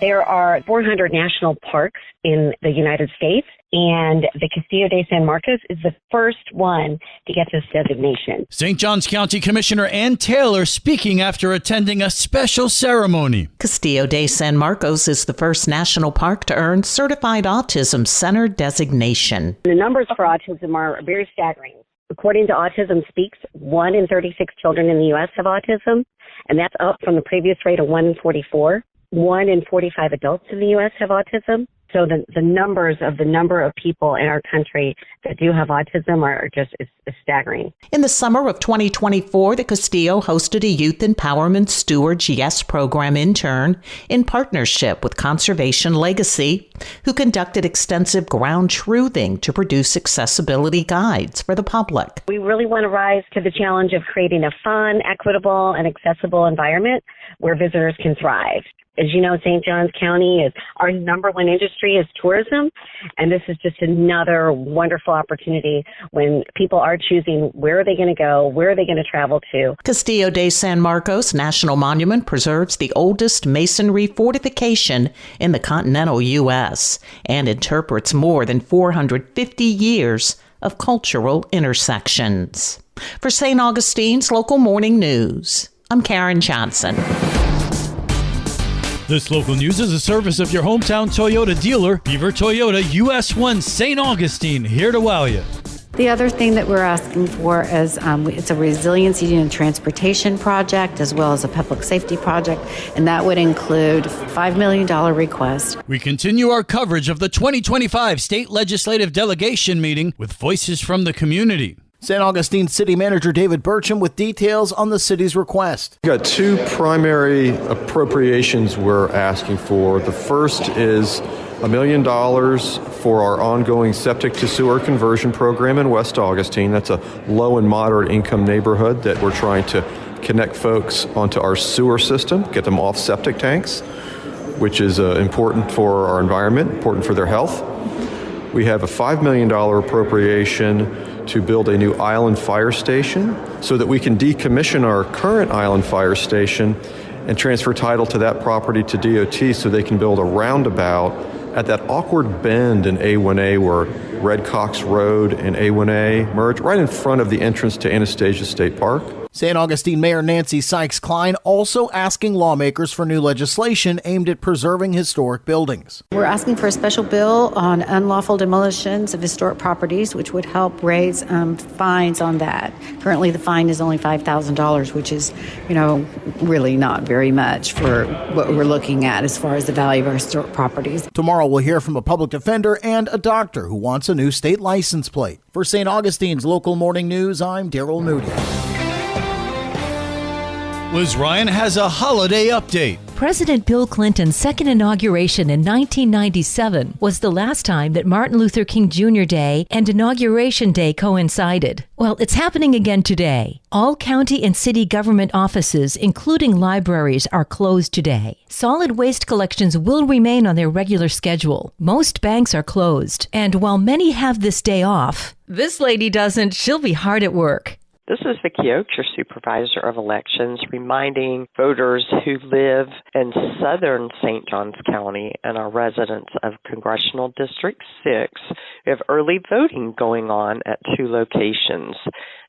There are 400 national parks in the United States, and the Castillo de San Marcos is the first one to get this designation. St. Johns County Commissioner Ann Taylor speaking after attending a special ceremony. Castillo de San Marcos is the first national park to earn Certified Autism Center designation. The numbers for autism are very staggering. According to Autism Speaks, 1 in 36 children in the U.S. have autism, and that's up from the previous rate of 1 in 44. 1 in 45 adults in the U.S. have autism. So the numbers of the number of people in our country that do have autism are just is staggering. In the summer of 2024, the Castillo hosted a Youth Empowerment Stewards Yes program intern in partnership with Conservation Legacy, who conducted extensive ground truthing to produce accessibility guides for the public. We really want to rise to the challenge of creating a fun, equitable, and accessible environment where visitors can thrive. As you know, St. Johns County is our number one industry is tourism, and this is just another wonderful opportunity when people are choosing where are they going to go, where are they going to travel to. Castillo de San Marcos National Monument preserves the oldest masonry fortification in the continental U.S. and interprets more than 450 years of cultural intersections. For St. Augustine's Local Morning News, I'm Karen Johnson. This local news is a service of your hometown Toyota dealer, Beaver Toyota, US 1 St. Augustine, here to wow you. The other thing that we're asking for is it's a resiliency and transportation project as well as a public safety project, and that would include $5 million request. We continue our coverage of the 2025 State Legislative Delegation meeting with voices from the community. St. Augustine City Manager David Burcham with details on the city's request. We've got two primary appropriations we're asking for. The first is $1 million for our ongoing septic to sewer conversion program in West Augustine. That's a low and moderate income neighborhood that we're trying to connect folks onto our sewer system, get them off septic tanks, which is important for our environment, important for their health. We have a $5 million appropriation to build a new island fire station so that we can decommission our current island fire station and transfer title to that property to DOT so they can build a roundabout at that awkward bend in A1A where Red Cox Road and A1A merge, right in front of the entrance to Anastasia State Park. St. Augustine Mayor Nancy Sykes-Klein also asking lawmakers for new legislation aimed at preserving historic buildings. We're asking for a special bill on unlawful demolitions of historic properties, which would help raise fines on that. Currently, the fine is only $5,000, which is, really not very much for what we're looking at as far as the value of our historic properties. Tomorrow, we'll hear from a public defender and a doctor who wants a new state license plate. For St. Augustine's Local Morning News, I'm Daryl Moody. Liz Ryan has a holiday update. President Bill Clinton's second inauguration in 1997 was the last time that Martin Luther King Jr. Day and Inauguration Day coincided. Well, it's happening again today. All county and city government offices, including libraries, are closed today. Solid waste collections will remain on their regular schedule. Most banks are closed. And while many have this day off, this lady doesn't. She'll be hard at work. This is Vicki Oakes, your supervisor of elections, reminding voters who live in southern St. Johns County and are residents of Congressional District 6. We have early voting going on at two locations,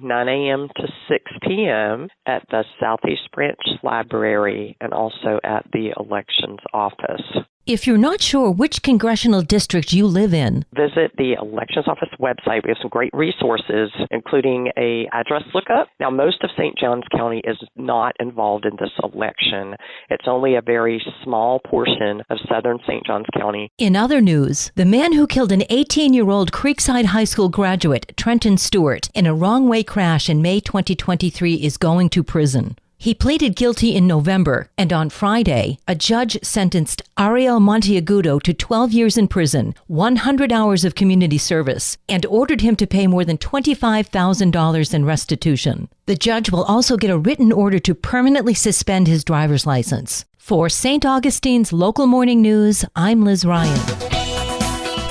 9 a.m. to 6 p.m. at the Southeast Branch Library and also at the elections office. If you're not sure which congressional district you live in, visit the elections office website. We have some great resources, including a address lookup. Now, most of St. Johns County is not involved in this election. It's only a very small portion of southern St. Johns County. In other news, the man who killed an 18-year-old Creekside High School graduate, Trenton Stewart, in a wrong-way crash in May 2023 is going to prison. He pleaded guilty in November, and on Friday, a judge sentenced Ariel Monteagudo to 12 years in prison, 100 hours of community service, and ordered him to pay more than $25,000 in restitution. The judge will also get a written order to permanently suspend his driver's license. For St. Augustine's Local Morning News, I'm Liz Ryan.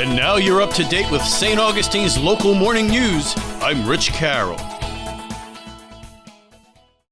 And now you're up to date with St. Augustine's Local Morning News. I'm Rich Carroll.